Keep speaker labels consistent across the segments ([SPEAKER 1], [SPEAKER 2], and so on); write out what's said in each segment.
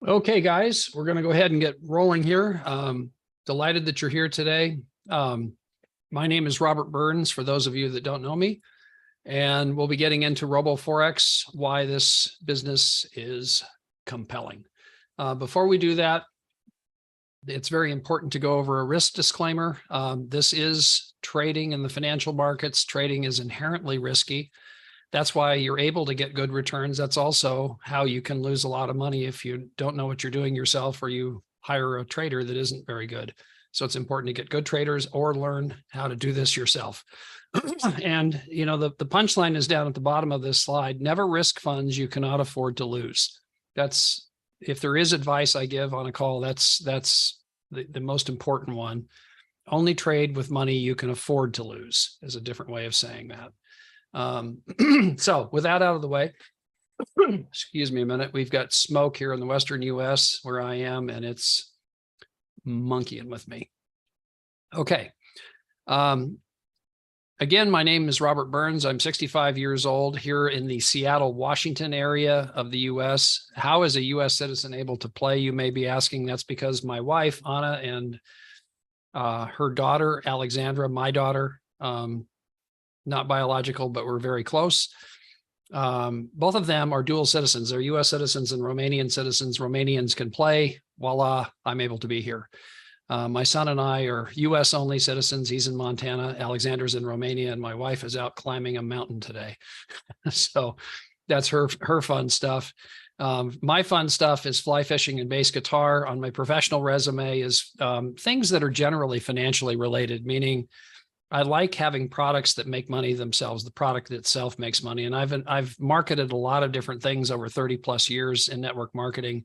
[SPEAKER 1] Okay, guys, we're going to go ahead and get rolling here. Delighted that you're here today. My name is Robert Burns, for those of you that don't know me, and we'll be getting into Robo-Forex, why this business is compelling. Before we do that, it's very important to go over a risk disclaimer. This is trading in the financial markets. Trading is inherently risky. That's why you're able to get good returns. That's also how you can lose a lot of money if you don't know what you're doing yourself, or you hire a trader that isn't very good. So it's important to get good traders or learn how to do this yourself. And you know, the punchline is down at the bottom of this slide. Never risk funds you cannot afford to lose. That's, if there is advice I give on a call, that's the most important one. Only trade with money you can afford to lose is a different way of saying that. So with that out of the way, excuse me a minute, we've got smoke here in the Western US where I am, and it's monkeying with me. Okay. Again, my name is Robert Burns. I'm 65 years old, here in the Seattle, Washington area of the US. How is a US citizen able to play, you may be asking? That's because my wife, Anna, and her daughter, Alexandra, my daughter, not biological, but we're very close. Both of them are dual citizens. They're US citizens and Romanian citizens. Romanians can play. Voila, I'm able to be here. My son and I are US only citizens. He's in Montana, Alexander's in Romania, and my wife is out climbing a mountain today. So that's her fun stuff. My fun stuff is fly fishing and bass guitar. On my professional resume is things that are generally financially related, meaning I like having products that make money themselves. The product itself makes money. And I've marketed a lot of different things over 30 plus years in network marketing,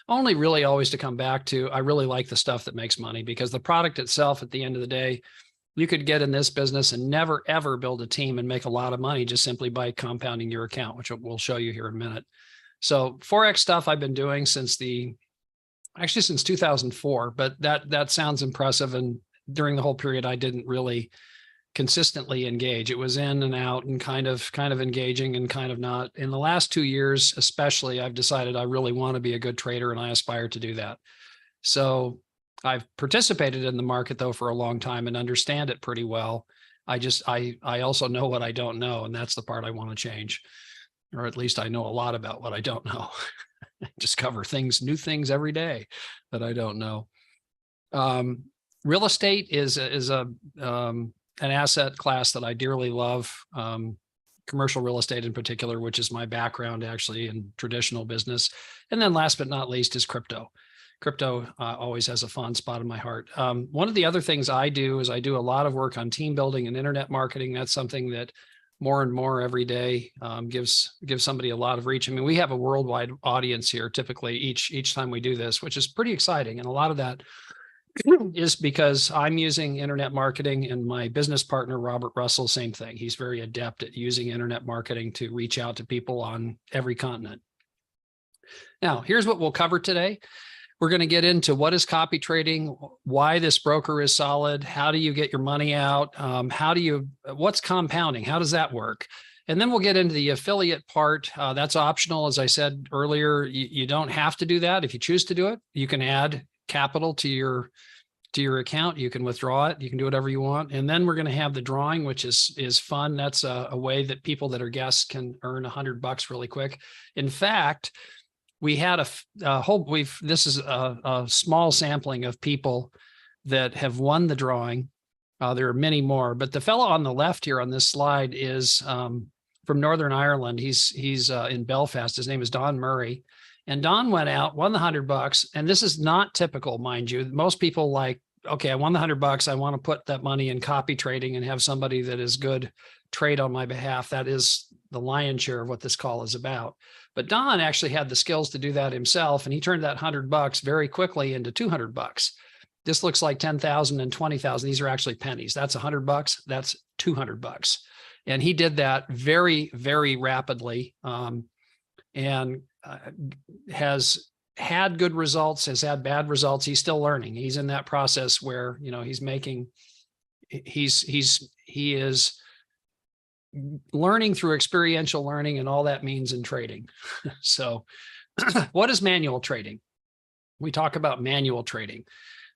[SPEAKER 1] only really always to come back to, I really like the stuff that makes money, because the product itself, at the end of the day, you could get in this business and never, ever build a team and make a lot of money just simply by compounding your account, which we'll show you here in a minute. So Forex stuff I've been doing since 2004, but that sounds impressive. And during the whole period, I didn't really consistently engage. It was in and out and kind of engaging and kind of not. In the last 2 years, especially, I've decided I really want to be a good trader, and I aspire to do that. So I've participated in the market though for a long time and understand it pretty well. I also know what I don't know, and that's the part I want to change, or at least I know a lot about what I don't know. Discover new things every day that I don't know. Real estate is an asset class that I dearly love, commercial real estate in particular, which is my background actually in traditional business. And then last but not least is crypto. Crypto always has a fond spot in my heart. One of the other things I do is I do a lot of work on team building and internet marketing. That's something that more and more every day gives somebody a lot of reach. I mean, we have a worldwide audience here typically each time we do this, which is pretty exciting. And a lot of that is because I'm using internet marketing, and my business partner, Robert Russell, same thing. He's very adept at using internet marketing to reach out to people on every continent. Now, here's what we'll cover today. We're going to get into what is copy trading, why this broker is solid, how do you get your money out, what's compounding, how does that work? And then we'll get into the affiliate part. That's optional. As I said earlier, you don't have to do that. If you choose to do it, you can add capital to your account. You can withdraw it. You can do whatever you want. And then we're going to have the drawing, which is fun. That's a way that people that are guests can earn $100 really quick. In fact, we had this is a small sampling of people that have won the drawing. There are many more, but the fellow on the left here on this slide is from Northern Ireland. He's in Belfast. His name is Don Murray. And Don went out, won the $100, and this is not typical, mind you. Most people like, okay, I won the $100. I want to put that money in copy trading and have somebody that is good trade on my behalf. That is the lion's share of what this call is about. But Don actually had the skills to do that himself, and he turned that $100 very quickly into $200. This looks like 10,000 and 20,000. These are actually pennies. That's $100. That's $200. And he did that very, very rapidly. And has had good results, has had bad results. He's still learning. He's in that process where, you know, he is learning through experiential learning and all that means in trading. So what is manual trading? we talk about manual trading.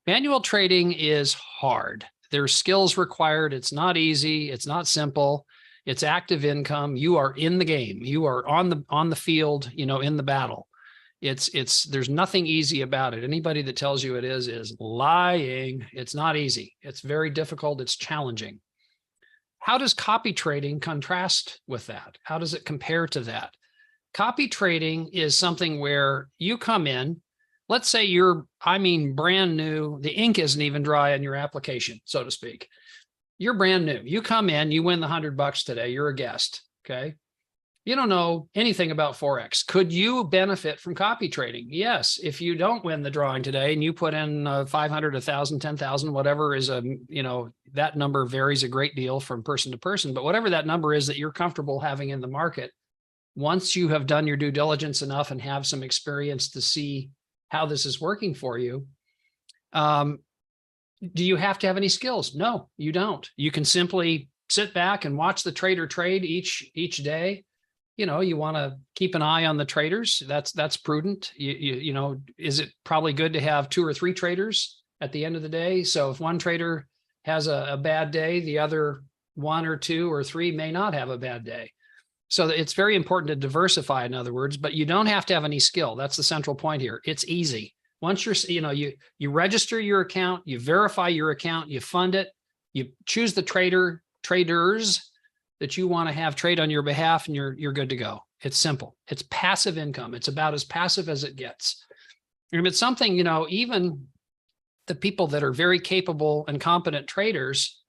[SPEAKER 1] Manual trading is hard. There's skills required. It's not easy. It's not simple. It's active income. You are in the game. You are on the field, in the battle. There's nothing easy about it. Anybody that tells you it is lying. It's not easy. It's very difficult. It's challenging. How does copy trading contrast with that? How does it compare to that? Copy trading is something where you come in, let's say you're brand new. The ink isn't even dry on your application, so to speak. You're brand new. You come in, you win the $100 today. You're a guest. Okay. You don't know anything about Forex. Could you benefit from copy trading? Yes. If you don't win the drawing today and you put in 500, 1,000, 10,000, whatever is that number varies a great deal from person to person, but whatever that number is that you're comfortable having in the market, once you have done your due diligence enough and have some experience to see how this is working for you, do you have to have any skills? No, you don't. You can simply sit back and watch the trader trade each day. You want to keep an eye on the traders. That's prudent. Is it probably good to have 2 or 3 traders at the end of the day? So if one trader has a bad day, the other 1 or 2 or 3 may not have a bad day. So it's very important to diversify, in other words, but you don't have to have any skill. That's the central point here. It's easy. Once you register your account, you verify your account, you fund it, you choose the traders that you want to have trade on your behalf, and you're good to go. It's simple. It's passive income. It's about as passive as it gets. And it's something, even the people that are very capable and competent traders,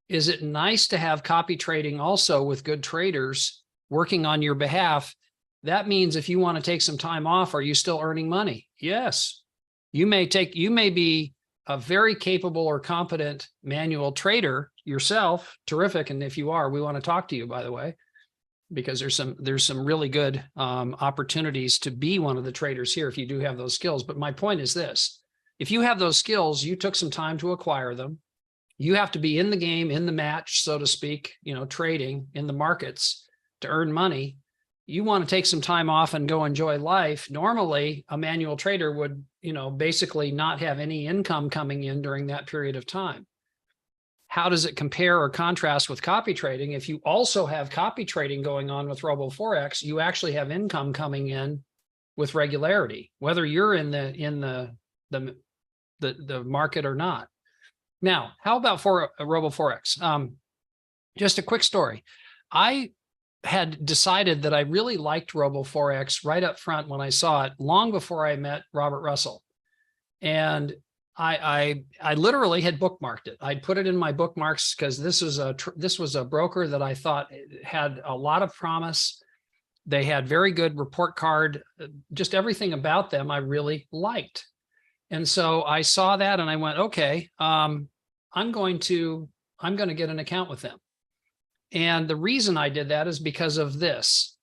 [SPEAKER 1] is it nice to have copy trading also with good traders working on your behalf? That means if you want to take some time off, are you still earning money? Yes. You may be a very capable or competent manual trader yourself. Terrific. And if you are, we want to talk to you, by the way, because there's some really good opportunities to be one of the traders here if you do have those skills. But my point is this: if you have those skills, you took some time to acquire them. You have to be in the game, in the match, so to speak, trading in the markets to earn money. You want to take some time off and go enjoy life. Normally, a manual trader would, basically not have any income coming in during that period of time. How does it compare or contrast with copy trading? If you also have copy trading going on with RoboForex, you actually have income coming in with regularity, whether you're in the market or not. Now, how about for RoboForex? Just a quick story. I had decided that I really liked RoboForex right up front when I saw it, long before I met Robert Russell. And I literally had bookmarked it. I'd put it in my bookmarks because this was a broker that I thought had a lot of promise. They had very good report card, just everything about them I really liked. And so I saw that and I went, okay, I'm going to get an account with them. And the reason I did that is because of this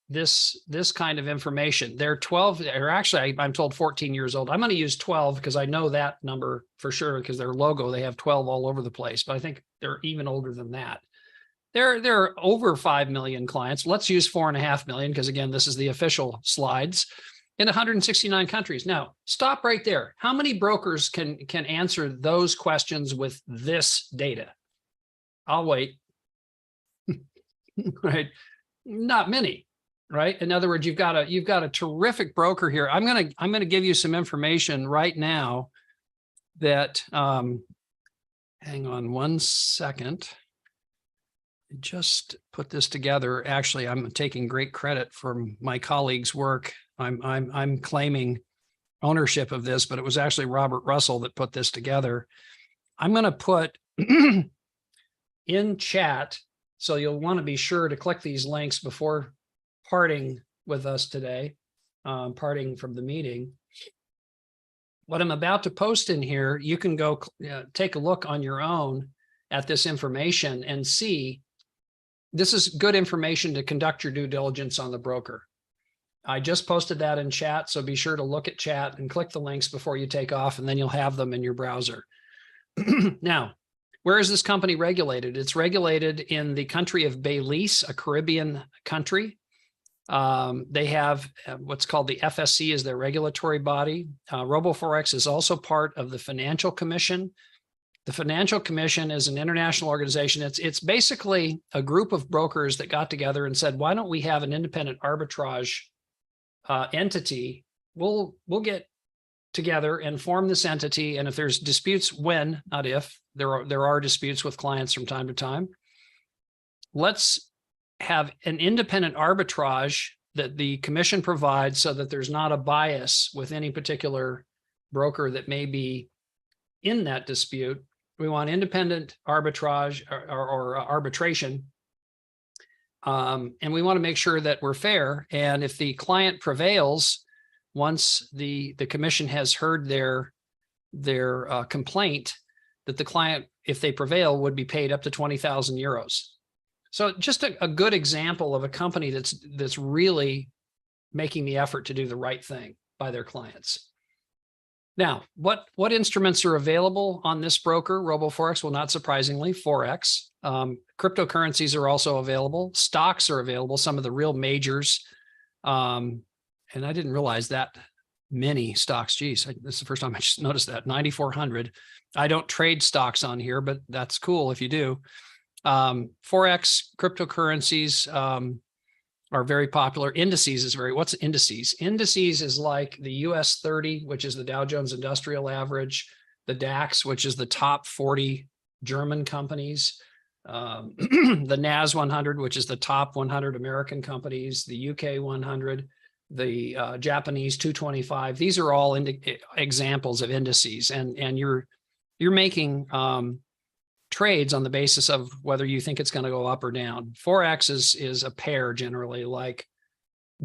[SPEAKER 1] kind of information. They're 12, or actually I'm told 14 years old. I'm going to use 12 because I know that number for sure, because their logo, they have 12 all over the place, but I think they're even older than that. They're over 5 million clients. Let's use 4.5 million, because again, this is the official slides, in 169 countries. Now, stop right there. How many brokers can answer those questions with this data? I'll wait. Right? Not many, right? In other words, you've got a terrific broker here. I'm gonna give you some information right now that hang on one second. I just put this together. Actually, I'm taking great credit for my colleague's work. I'm claiming ownership of this, but it was actually Robert Russell that put this together. I'm going to put in chat, so you'll want to be sure to click these links before parting with us today, parting from the meeting. What I'm about to post in here, you can go take a look on your own at this information and see. This is good information to conduct your due diligence on the broker. I just posted that in chat, so be sure to look at chat and click the links before you take off, and then you'll have them in your browser. Now, where is this company regulated? It's regulated in the country of Belize, a Caribbean country. They have what's called the FSC is their regulatory body. RoboForex is also part of the Financial Commission. The Financial Commission is an international organization. It's basically a group of brokers that got together and said, why don't we have an independent arbitrage entity? We'll get together and form this entity. And if there's disputes, when, not if, there are disputes with clients from time to time, let's have an independent arbitrage that the commission provides so that there's not a bias with any particular broker that may be in that dispute. We want independent arbitrage or arbitration. And we want to make sure that we're fair. And if the client prevails, once the commission has heard their complaint, that the client, if they prevail, would be paid up to 20,000 euros. So just a good example of a company that's really making the effort to do the right thing by their clients. Now, what instruments are available on this broker, RoboForex? Well, not surprisingly, Forex. Cryptocurrencies are also available. Stocks are available, some of the real majors. And I didn't realize that many stocks. Geez, this is the first time I just noticed that. 9,400. I don't trade stocks on here, but that's cool if you do. Forex, cryptocurrencies are very popular. Indices is what's indices? Indices is like the US 30, which is the Dow Jones Industrial Average, the DAX, which is the top 40 German companies, the NAS 100, which is the top 100 American companies, the UK 100, the Japanese 225. These are all examples of indices, and you're making trades on the basis of whether you think it's going to go up or down. Forex is a pair generally, like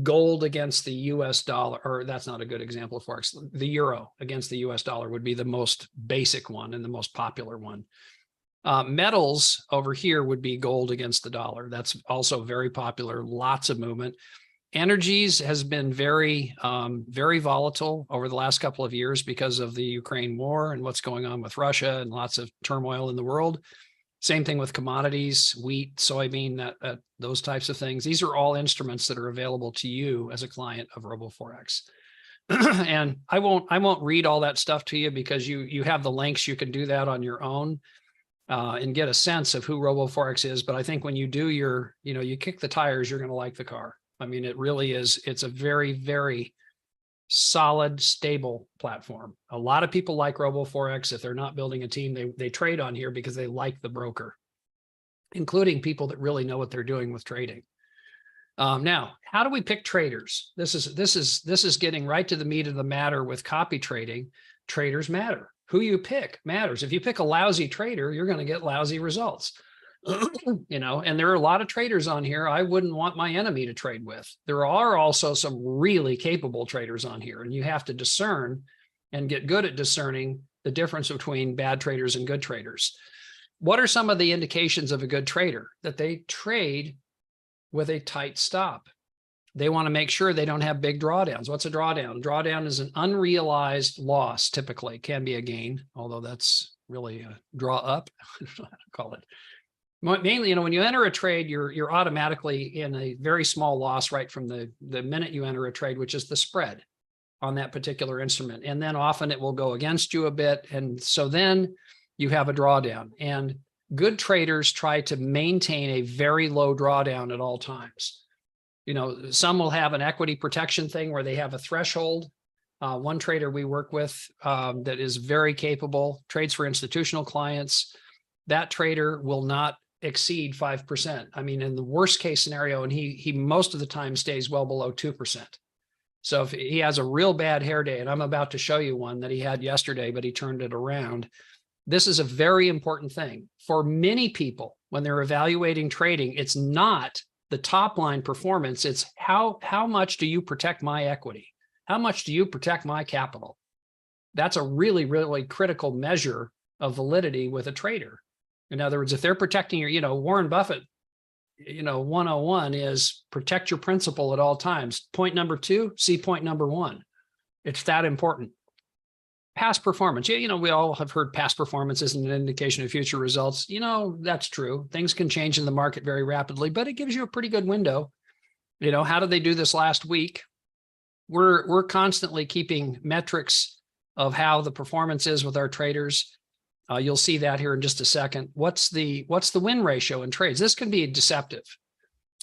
[SPEAKER 1] gold against the US dollar, or that's not a good example of Forex. The euro against the US dollar would be the most basic one and the most popular one. Metals over here would be gold against the dollar. That's also very popular, lots of movement. Energies has been very volatile over the last couple of years because of the Ukraine war and what's going on with Russia and lots of turmoil in the world. Same thing with commodities, wheat, soybean, those types of things. These are all instruments that are available to you as a client of RoboForex. And I won't read all that stuff to you because you have the links. You can do that on your own and get a sense of who RoboForex is. But I think when you do you kick the tires, you're going to like the car. I mean, it really is. It's a very, very solid, stable platform. A lot of people like RoboForex. If they're not building a team, they trade on here because they like the broker, including people that really know what they're doing with trading. Now, how do we pick traders? This is getting right to the meat of the matter with copy trading. Traders matter. Who you pick matters. If you pick a lousy trader, you're going to get lousy results. And there are a lot of traders on here I wouldn't want my enemy to trade with. There are also some really capable traders on here, and you have to discern and get good at discerning the difference between bad traders and good traders. What are some of the indications of a good trader? That they trade with a tight stop. They want to make sure they don't have big drawdowns. What's a drawdown? Drawdown is an unrealized loss, typically. Can be a gain, although that's really a draw up. I don't know how to call it. Mainly, when you enter a trade, you're automatically in a very small loss right from the minute you enter a trade, which is the spread on that particular instrument. And then often it will go against you a bit. And so then you have a drawdown. And good traders try to maintain a very low drawdown at all times. Some will have an equity protection thing where they have a threshold. One trader we work with that is very capable, trades for institutional clients. That trader will not exceed 5%. I mean, in the worst case scenario, and he most of the time stays well below 2%. So if he has a real bad hair day, and I'm about to show you one that he had yesterday, but he turned it around. This is a very important thing for many people when they're evaluating trading. It's not the top line performance. It's how much do you protect my equity? How much do you protect my capital? That's a really, really critical measure of validity with a trader. In other words, if they're protecting your, Warren Buffett, 101 is protect your principal at all times. Point number 2, see point number 1. It's that important. Past performance. We all have heard past performance isn't an indication of future results. That's true. Things can change in the market very rapidly, but it gives you a pretty good window. You know, how did they do this last week? We're constantly keeping metrics of how the performance is with our traders. You'll see that here in just a second. What's the win ratio in trades? This can be deceptive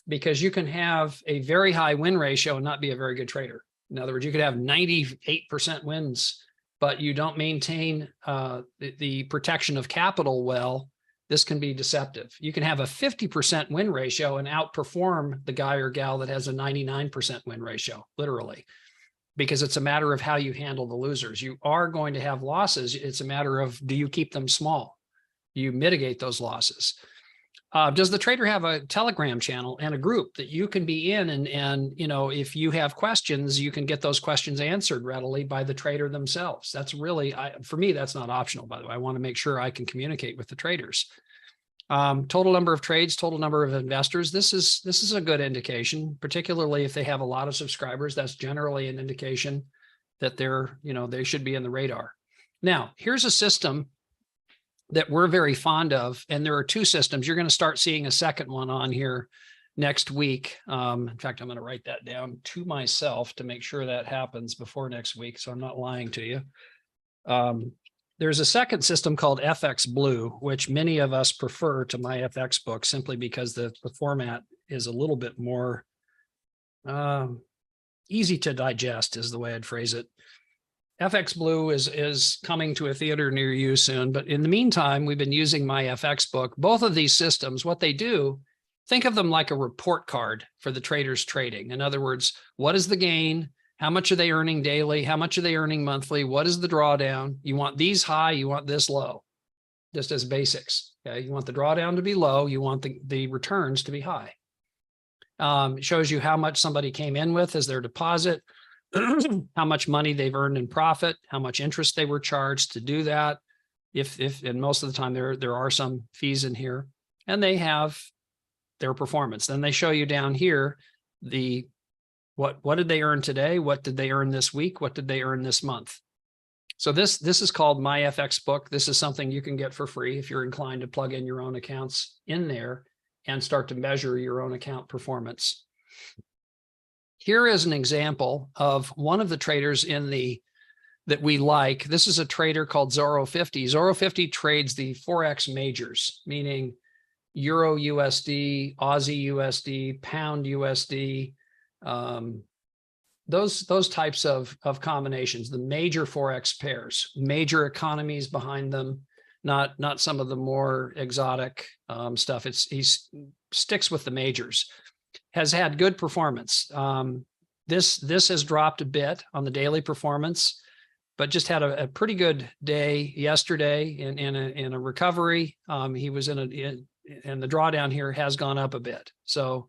[SPEAKER 1] because you can have a very high win ratio and not be a very good trader. In other words, you could have 98% wins, but you don't maintain the protection of capital well. This can be deceptive. You can have a 50% win ratio and outperform the guy or gal that has a 99% win ratio, literally, because it's a matter of how you handle the losers. You are going to have losses. It's a matter of, do you keep them small? Do you mitigate those losses? Does the trader have a Telegram channel and a group that you can be in? And you know, if you have questions, you can get those questions answered readily by the trader themselves. That's really, for me, that's not optional, by the way. I want to make sure I can communicate with the traders. Total number of trades, total number of investors. This is a good indication, particularly if they have a lot of subscribers. That's generally an indication that they're, you know, they should be in the radar. Now, here's a system that we're very fond of, and there are two systems. You're going to start seeing a second one on here next week. In fact, I'm going to write that down to myself to make sure that happens before next week, so I'm not lying to you. There's a second system called FX Blue, which many of us prefer to my FX book simply because the format is a little bit more easy to digest, is the way I'd phrase it. FX Blue is coming to a theater near you soon, but in the meantime, we've been using my FX book. Both of these systems, what they do, think of them like a report card for the traders trading. In other words, what is the gain? How much are they earning daily? How much are they earning monthly? What is the drawdown? You want these high, you want this low, just as basics. Okay, you want the drawdown to be low, you want the returns to be high. It shows you how much somebody came in with as their deposit, how much money they've earned in profit, how much interest they were charged to do that. And most of the time there are some fees in here, and they have their performance. Then they show you down here what did they earn today? What did they earn this week? What did they earn this month? So this is called My FX Book. This is something you can get for free if you're inclined to plug in your own accounts in there and start to measure your own account performance. Here is an example of one of the traders that we like. This is a trader called Zoro 50. Zoro 50 trades the Forex majors, meaning Euro USD, Aussie USD, Pound USD, those types of combinations, the major Forex pairs, major economies behind them, not some of the more exotic stuff. He sticks with the majors. Has had good performance. This has dropped a bit on the daily performance, but just had a pretty good day yesterday in a recovery. He was and the drawdown here has gone up a bit. So,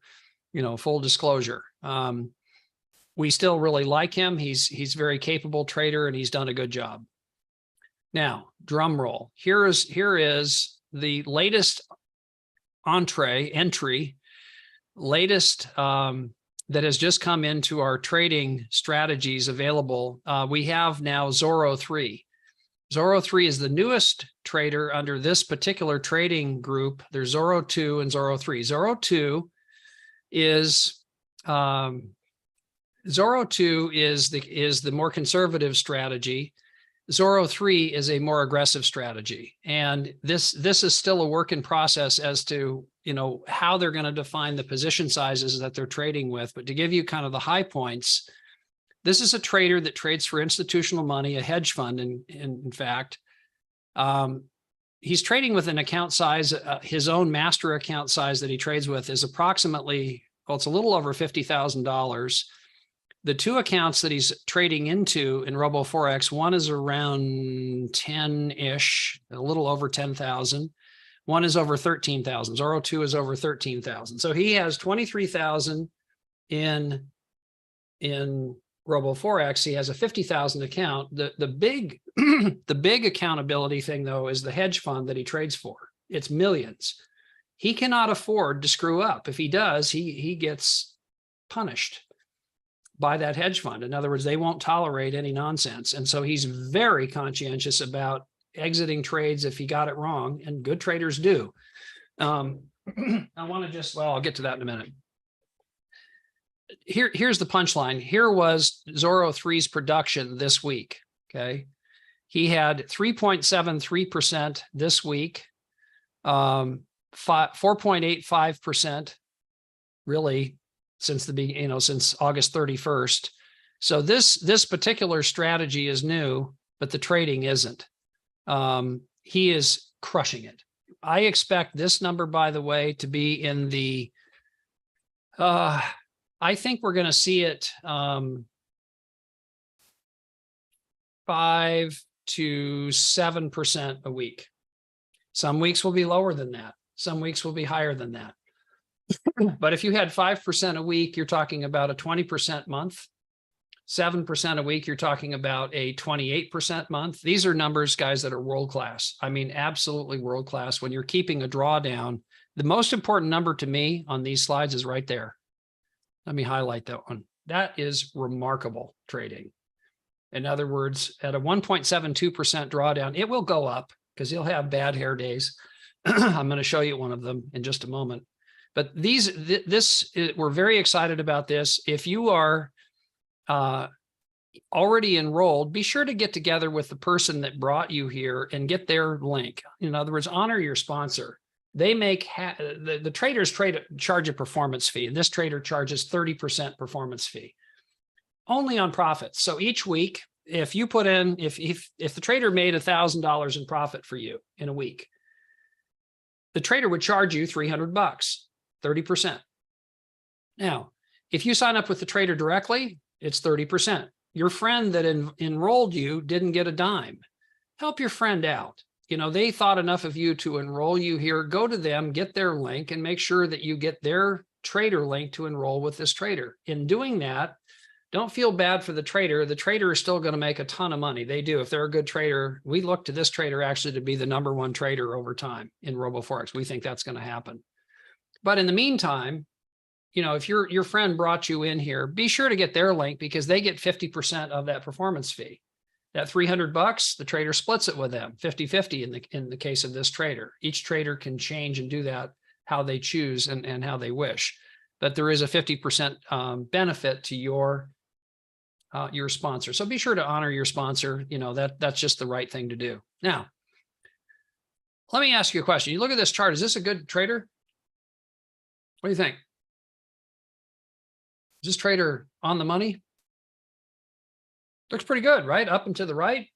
[SPEAKER 1] you know, full disclosure, we still really like him. He's very capable trader, and he's done a good job. Now, drum roll. Here is the latest entry, latest that has just come into our trading strategies available. We have now Zoro 3. Zoro 3 is the newest trader under this particular trading group. There's Zoro 2 and Zoro 3. Zoro 2 is the more conservative strategy. Zoro 3 is a more aggressive strategy. And this is still a work in process as to, you know, how they're going to define the position sizes that they're trading with. But to give you kind of the high points, this is a trader that trades for institutional money, a hedge fund. In fact, he's trading with an account size, his own master account size that he trades with is approximately, well, it's a little over $50,000. The two accounts that he's trading into in RoboForex, one is around 10-ish, a little over 10,000. One is over 13,000. Zoro 2 is over 13,000. So he has 23,000 in RoboForex. He has a 50,000 account. The big the big accountability thing, though, is the hedge fund that he trades for. It's millions. He cannot afford to screw up. If he does, he gets punished by that hedge fund. In other words, they won't tolerate any nonsense. And so he's very conscientious about exiting trades if he got it wrong, and good traders do. I want to I'll get to that in a minute. here's the punchline. Here was Zorro 3's production this week. Okay. He had 3.73% this week, 4.85% really since since August 31st. So this particular strategy is new, but the trading isn't. He is crushing it. I expect this number, by the way, to be in the, I think we're going to see it 5 to 7% a week. Some weeks will be lower than that. Some weeks will be higher than that. But if you had 5% a week, you're talking about a 20% month. 7% a week, you're talking about a 28% month. These are numbers, guys, that are world-class. I mean, absolutely world-class. When you're keeping a drawdown, the most important number to me on these slides is right there. Let me highlight that one. That is remarkable trading. In other words, at a 1.72% drawdown, it will go up because you'll have bad hair days. I'm going to show you one of them in just a moment. But we're very excited about this. If you are already enrolled, be sure to get together with the person that brought you here and get their link. In other words, honor your sponsor. They make the traders charge a performance fee, and this trader charges 30% performance fee only on profits. So each week, if you put in, if the trader made $1,000 in profit for you in a week, the trader would charge you $300, 30%. Now, if you sign up with the trader directly, it's 30%. Your friend that enrolled you didn't get a dime. Help your friend out. You know, they thought enough of you to enroll you here. Go to them, get their link, and make sure that you get their trader link to enroll with this trader. In doing that, don't feel bad for the trader. The trader is still going to make a ton of money. They do. If they're a good trader, we look to this trader actually to be the #1 trader over time in RoboForex. We think that's going to happen. But in the meantime, you know, if your friend brought you in here, be sure to get their link because they get 50% of that performance fee. That $300, the trader splits it with them 50-50 in the case of this trader. Each trader can change and do that how they choose and how they wish. But there is a 50% benefit to your sponsor. So be sure to honor your sponsor. You know, that's just the right thing to do. Now, let me ask you a question. You look at this chart. Is this a good trader? What do you think? Is this trader on the money? Looks pretty good, right? Up and to the right.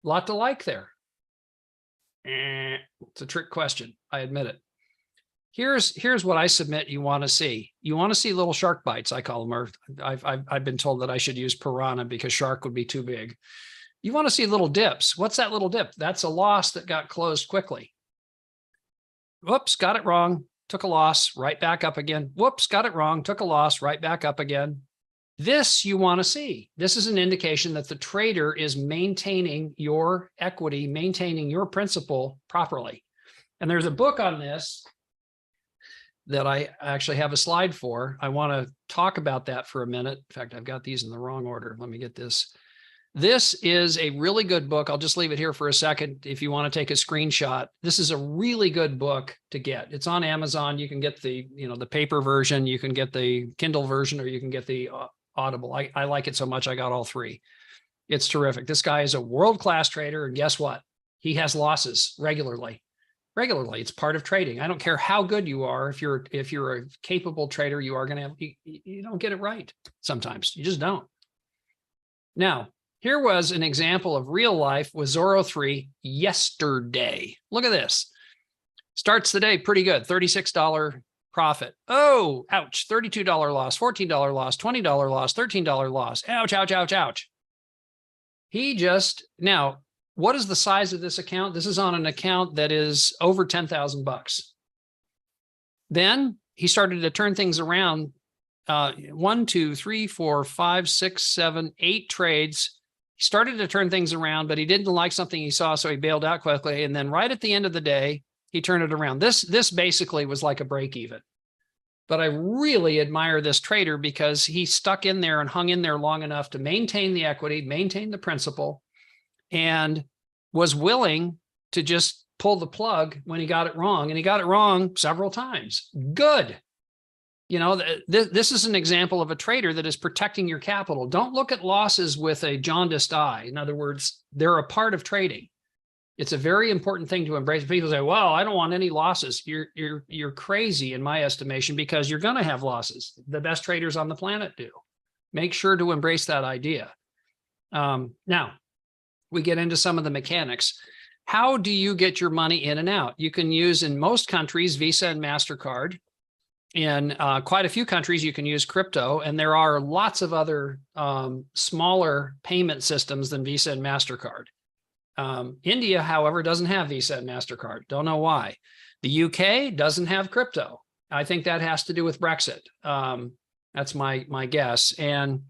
[SPEAKER 1] A lot to like there. It's a trick question. I admit it. Here's what I submit you want to see. You want to see little shark bites, I call them, or I've been told that I should use piranha because shark would be too big. You want to see little dips. What's that little dip? That's a loss that got closed quickly. Whoops, got it wrong. Took a loss, right back up again. Whoops, got it wrong. Took a loss, right back up again. This you want to see. This is an indication that the trader is maintaining your equity, maintaining your principal properly. And there's a book on this that I actually have a slide for. I want to talk about that for a minute. In fact, I've got these in the wrong order. Let me get this. This is a really good book. I'll just leave it here for a second if you want to take a screenshot. This is a really good book to get. It's on Amazon. You can get the paper version, you can get the Kindle version, or you can get the Audible. I like it so much I got all three. It's terrific. This guy is a world-class trader, and guess what? He has losses regularly. It's part of trading. I don't care how good you are. If you're a capable trader, you are going to have, you don't get it right sometimes. You just don't. Now, here was an example of real life with Zorro 3 yesterday. Look at this. Starts the day pretty good, $36 profit. Oh, ouch, $32 loss, $14 loss, $20 loss, $13 loss. Ouch, ouch, ouch, ouch. Now, what is the size of this account? This is on an account that is over 10,000 bucks. Then he started to turn things around. 1, 2, 3, 4, 5, 6, 7, 8 trades. He started to turn things around, but he didn't like something he saw, so he bailed out quickly. And then right at the end of the day, he turned it around. This basically was like a break even. But I really admire this trader because he stuck in there and hung in there long enough to maintain the equity, maintain the principal, and was willing to just pull the plug when he got it wrong. And he got it wrong several times. Good. This is an example of a trader that is protecting your capital. Don't look at losses with a jaundiced eye. In other words, they're a part of trading. It's a very important thing to embrace. People say, well, I don't want any losses. You're crazy in my estimation, because you're going to have losses. The best traders on the planet do. Make sure to embrace that idea. Now, we get into some of the mechanics. How do you get your money in and out? You can use, in most countries, Visa and MasterCard. In quite a few countries, you can use crypto, and there are lots of other smaller payment systems than Visa and MasterCard. India, however, doesn't have Visa and MasterCard. Don't know why. The UK doesn't have crypto. I think that has to do with Brexit. That's my guess. And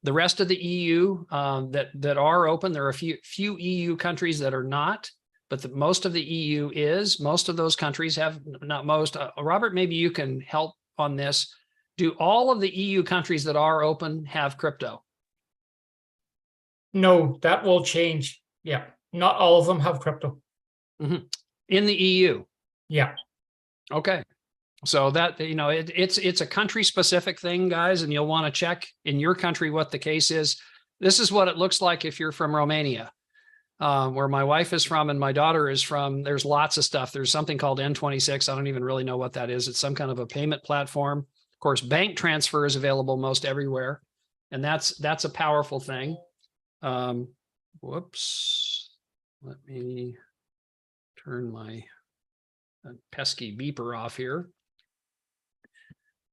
[SPEAKER 1] the rest of the EU that are open, there are a few EU countries that are not, but most of the EU is. Most of those countries have, not most. Robert, maybe you can help on this. Do all of the EU countries that are open have crypto?
[SPEAKER 2] No, that will change. Yeah, not all of them have crypto.
[SPEAKER 1] Mm-hmm. In the EU?
[SPEAKER 2] Yeah.
[SPEAKER 1] Okay. So that, it's a country specific thing, guys, and you'll want to check in your country what the case is. This is what it looks like if you're from Romania, where my wife is from and my daughter is from. There's lots of stuff. There's something called N26. I don't even really know what that is. It's some kind of a payment platform. Of course, bank transfer is available most everywhere, and that's a powerful thing. Whoops. Let me turn my pesky beeper off here.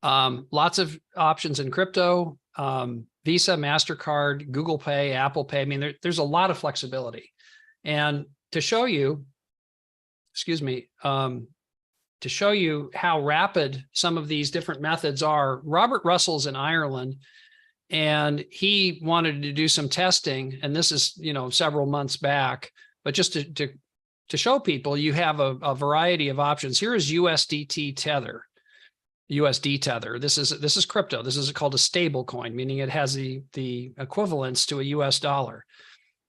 [SPEAKER 1] Lots of options in crypto, Visa, MasterCard, Google Pay, Apple Pay. I mean, there's a lot of flexibility. And to show you, to show you how rapid some of these different methods are, Robert Russell's in Ireland, and he wanted to do some testing. And this is, several months back, but just to show people, you have a variety of options. Here is USD Tether. This is crypto. This is called a stable coin, meaning it has the equivalence to a US dollar.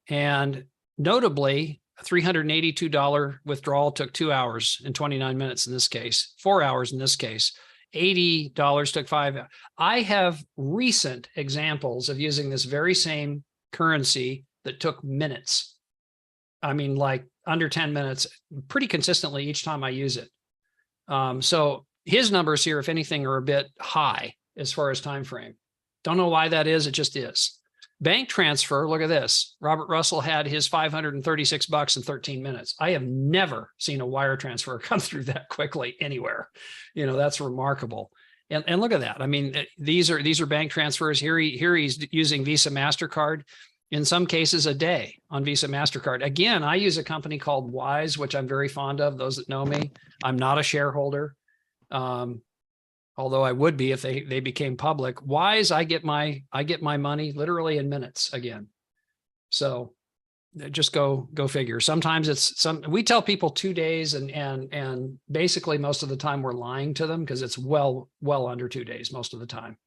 [SPEAKER 1] And notably, a $382 withdrawal took 2 hours and 29 minutes in this case, 4 hours in this case. $80 took 5 hours. I have recent examples of using this very same currency that took minutes. I mean, like under 10 minutes, pretty consistently each time I use it. So his numbers here, if anything, are a bit high as far as time frame. Don't know why that is. It just is. Bank transfer, look at this. Robert Russell had his $536 in 13 minutes. I have never seen a wire transfer come through that quickly anywhere. That's remarkable. And look at that. I mean, these are bank transfers. Here he's using Visa, MasterCard. In some cases, a day on Visa, MasterCard. Again, I use a company called Wise, which I'm very fond of. Those that know me, I'm not a shareholder. Although I would be if they became public. Wise, I get my money literally in minutes again. So just go figure. Sometimes we tell people 2 days, and basically most of the time we're lying to them, because it's well under 2 days most of the time.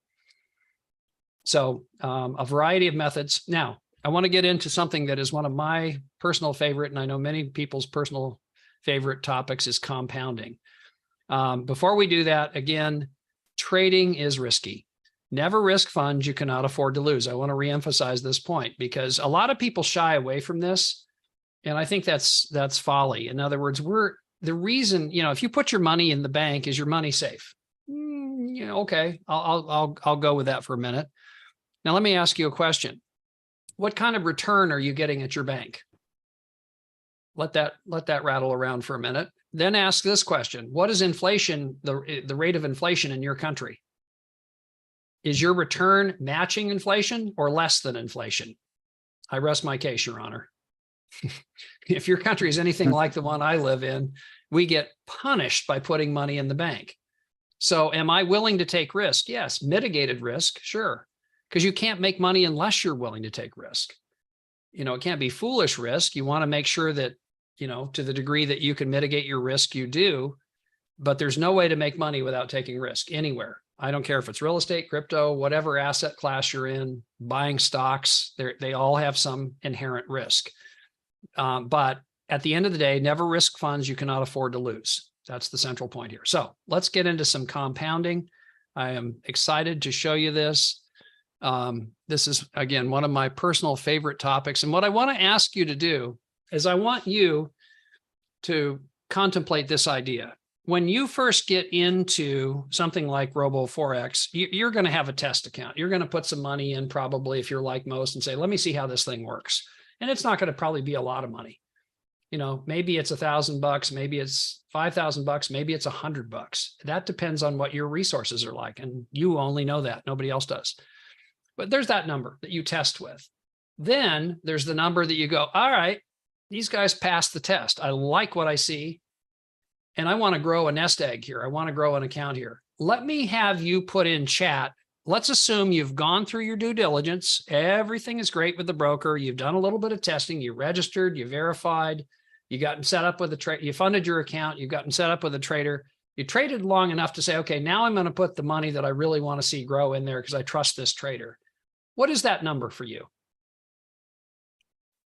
[SPEAKER 1] So a variety of methods. Now, I want to get into something that is one of my personal favorite, and I know many people's personal favorite topics, is compounding. Before we do that, again, trading is risky. Never risk funds you cannot afford to lose. I want to reemphasize this point, because a lot of people shy away from this, and I think that's folly. In other words, the reason, if you put your money in the bank, is your money safe? Okay, I'll go with that for a minute. Now, let me ask you a question. What kind of return are you getting at your bank? Let that rattle around for a minute. Then ask this question. What is inflation, the rate of inflation in your country? Is your return matching inflation or less than inflation? I rest my case, Your Honor. If your country is anything like the one I live in, we get punished by putting money in the bank. So am I willing to take risk? Yes. Mitigated risk, sure. Because you can't make money unless you're willing to take risk. It can't be foolish risk. You want to make sure that, to the degree that you can mitigate your risk, you do, but there's no way to make money without taking risk anywhere. I don't care if it's real estate, crypto, whatever asset class you're in, buying stocks, they all have some inherent risk. But at the end of the day, never risk funds you cannot afford to lose. That's the central point here. So let's get into some compounding. I am excited to show you this. This is, again, one of my personal favorite topics. And what I want to ask you to do is I want you to contemplate this idea. When you first get into something like Robo4X, you're going to have a test account. You're going to put some money in, probably, if you're like most, and say, let me see how this thing works. And it's not going to probably be a lot of money. You know, maybe it's $1,000, maybe it's $5,000, maybe it's $100. That depends on what your resources are like. And you only know that. Nobody else does. But there's that number that you test with. Then there's the number that you go, all right, these guys passed the test. I like what I see. And I want to grow a nest egg here. I want to grow an account here. Let me have you put in chat. Let's assume you've gone through your due diligence. Everything is great with the broker. You've done a little bit of testing. You registered, you verified, you gotten set up with a trade. You funded your account. You've gotten set up with a trader. You traded long enough to say, okay, now I'm going to put the money that I really want to see grow in there because I trust this trader. What is that number for you?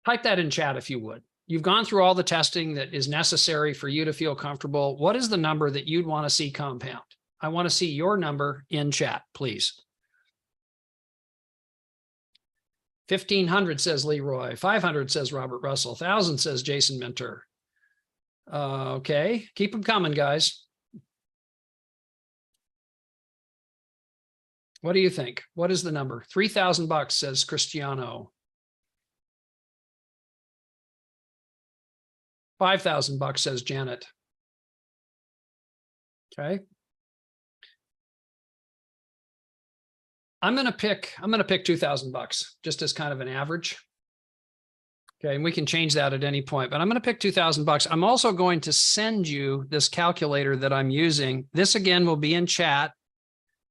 [SPEAKER 1] Type that in chat if you would. You've gone through all the testing that is necessary for you to feel comfortable. What is the number that you'd want to see compound? I want to see your number in chat, please. 1,500 says Leroy. 500 says Robert Russell. 1,000 says Jason Minter. Okay, keep them coming, guys. What do you think? What is the number? $3,000 says Cristiano. $5,000 says Janet. Okay. I'm going to pick $2,000 just as kind of an average. Okay. And we can change that at any point, but I'm going to pick $2,000. I'm also going to send you this calculator that I'm using. This again will be in chat,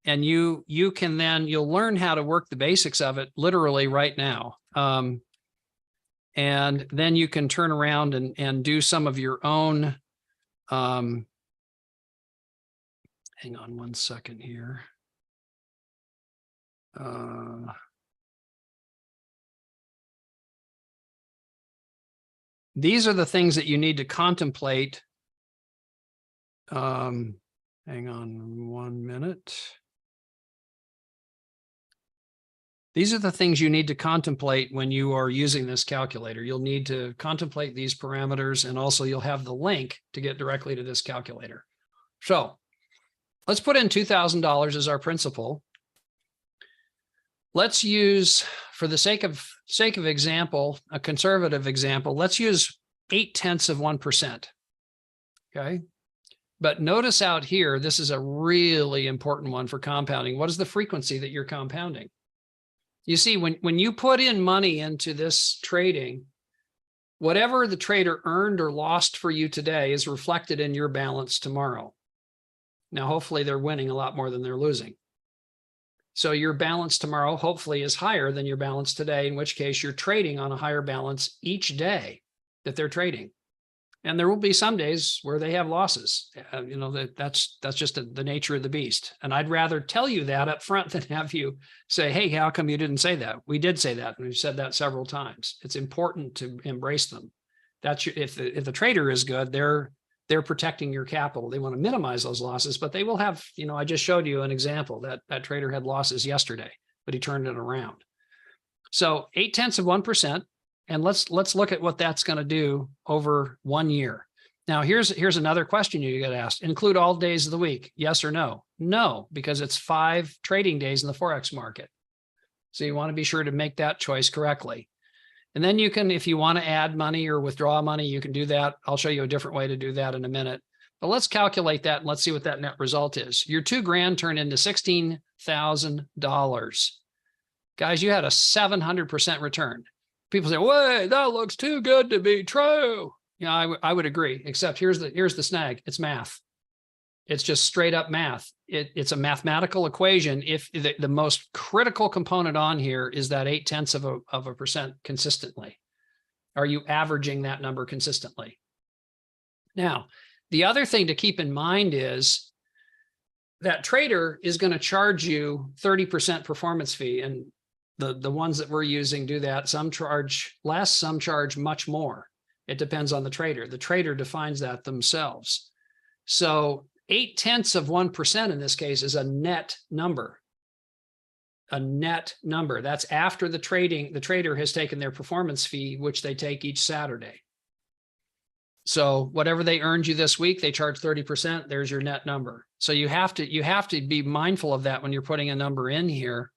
[SPEAKER 1] and you'll learn how to work the basics of it literally right now. And then you can turn around and do some of your own. Hang on one second here. These are the things that you need to contemplate. Hang on 1 minute. These are the things you need to contemplate when you are using this calculator. You'll need to contemplate these parameters, and also you'll have the link to get directly to this calculator. So let's put in $2,000 as our principal. Let's use, for the sake of example, a conservative example, let's use 0.8%. Okay. But notice out here, this is a really important one for compounding. What is the frequency that you're compounding? You see, when you put in money into this trading, whatever the trader earned or lost for you today is reflected in your balance tomorrow. Now, hopefully they're winning a lot more than they're losing. So your balance tomorrow hopefully is higher than your balance today, in which case you're trading on a higher balance each day that they're trading. And there will be some days where they have losses. You know, that's just the nature of the beast. And I'd rather tell you that up front than have you say, hey, how come you didn't say that? We did say that, and we've said that several times. It's important to embrace them. That's if the trader is good, they're protecting your capital. They want to minimize those losses, but they will have, you know, I just showed you an example that trader had losses yesterday, but he turned it around. So 0.8%. And let's look at what that's going to do over 1 year. Now, here's another question you get asked. Include all days of the week, yes or no? No, because it's 5 trading days in the Forex market. So you want to be sure to make that choice correctly. And then you can, if you want to add money or withdraw money, you can do that. I'll show you a different way to do that in a minute. But let's calculate that and let's see what that net result is. Your $2,000 turned into $16,000. Guys, you had a 700% return. People say, wait, that looks too good to be true. Yeah, I would agree, except here's the snag. It's math. It's just straight up math. It's a mathematical equation. If the most critical component on here is that 0.8% consistently. Are you averaging that number consistently? Now, the other thing to keep in mind is that trader is going to charge you 30% performance fee, and the ones that we're using do that. Some charge less, some charge much more. It depends on the trader. The trader defines that themselves. So 0.8% in this case is a net number. A net number. That's after the trader has taken their performance fee, which they take each Saturday. So whatever they earned you this week, they charge 30%. There's your net number. So you have to be mindful of that when you're putting a number in here.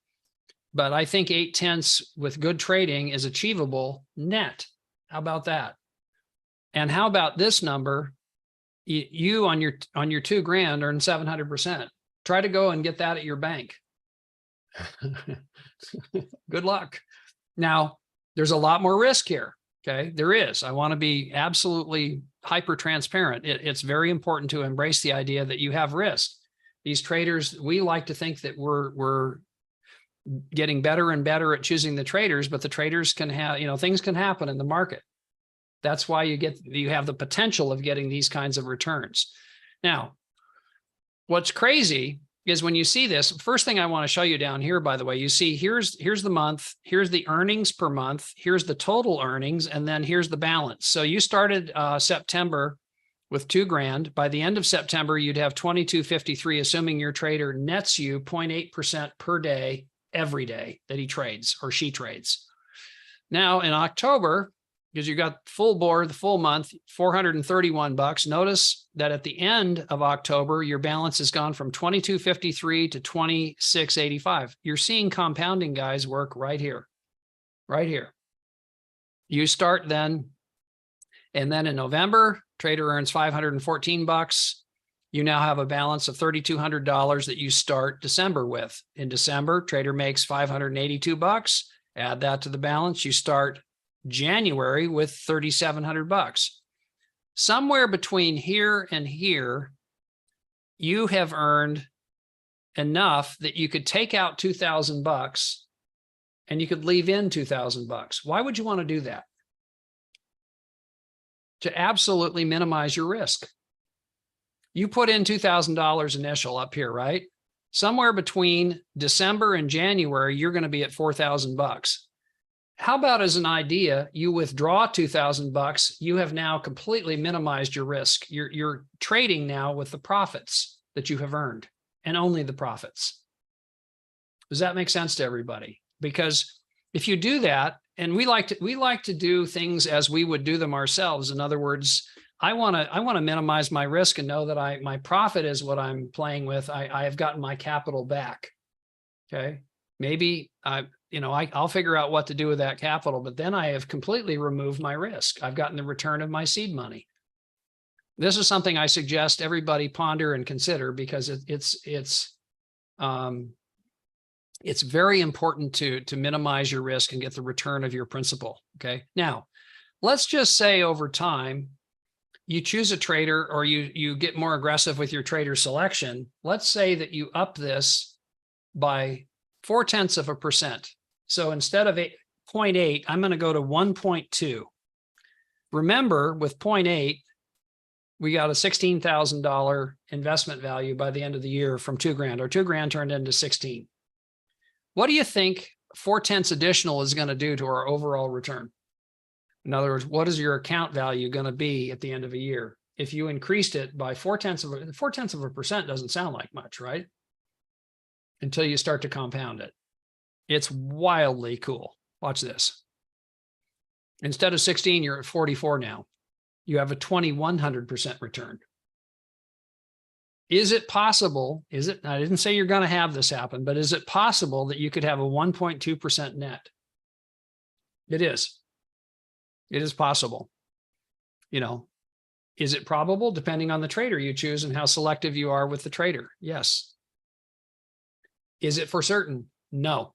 [SPEAKER 1] But I think 0.8 with good trading is achievable net. How about that? And how about this number? You on your $2,000 earn 700%. Try to go and get that at your bank. Good luck. Now, there's a lot more risk here. Okay, there is. I want to be absolutely hyper transparent. It's very important to embrace the idea that you have risk. These traders, we like to think that we're getting better and better at choosing the traders, but the traders can have, things can happen in the market. That's why you have the potential of getting these kinds of returns. Now, what's crazy is when you see this, first thing I want to show you down here, by the way, you see here's the month, here's the earnings per month, here's the total earnings, and then here's the balance. So you started September with $2,000. By the end of September, you'd have 2253, assuming your trader nets you 0.8% per day, every day that he trades or she trades. Now in October, because you got full board, the full month, $431. Notice that at the end of October, your balance has gone from 2253 to 2685. You're seeing compounding, guys, work right here, right here. You start then, and then in November, trader earns $514. You now have a balance of $3,200 that you start December with. In December, trader makes $582. Add that to the balance. You start January with $3,700. Somewhere between here and here, you have earned enough that you could take out $2,000 and you could leave in $2,000. Why would you want to do that? To absolutely minimize your risk. You put in $2,000 initial up here, right? Somewhere between December and January, you're going to be at $4,000. How about, as an idea, you withdraw $2,000, you have now completely minimized your risk. You're trading now with the profits that you have earned, and only the profits. Does that make sense to everybody? Because if you do that, and we like to do things as we would do them ourselves. In other words, I want to minimize my risk and know that my profit is what I'm playing with. I have gotten my capital back. Okay, maybe I'll figure out what to do with that capital, but then I have completely removed my risk. I've gotten the return of my seed money. This is something I suggest everybody ponder and consider, because it's very important to minimize your risk and get the return of your principal. Okay. Now, let's just say over time, you choose a trader, or you get more aggressive with your trader selection. Let's say that you up this by 0.4%. So instead of 0.8, I'm going to go to 1.2. Remember, with 0.8, we got a $16,000 investment value by the end of the year from $2,000. Our $2,000 turned into 16. What do you think 0.4 additional is going to do to our overall return? In other words, what is your account value going to be at the end of a year? If you increased it by 0.4% doesn't sound like much, right? Until you start to compound it. It's wildly cool. Watch this. Instead of 16, you're at 44 now. You have a 2,100% return. Is it possible? I didn't say you're going to have this happen, but is it possible that you could have a 1.2% net? It is. It is possible. Is it probable? Depending on the trader you choose and how selective you are with the trader. Yes. Is it for certain? No.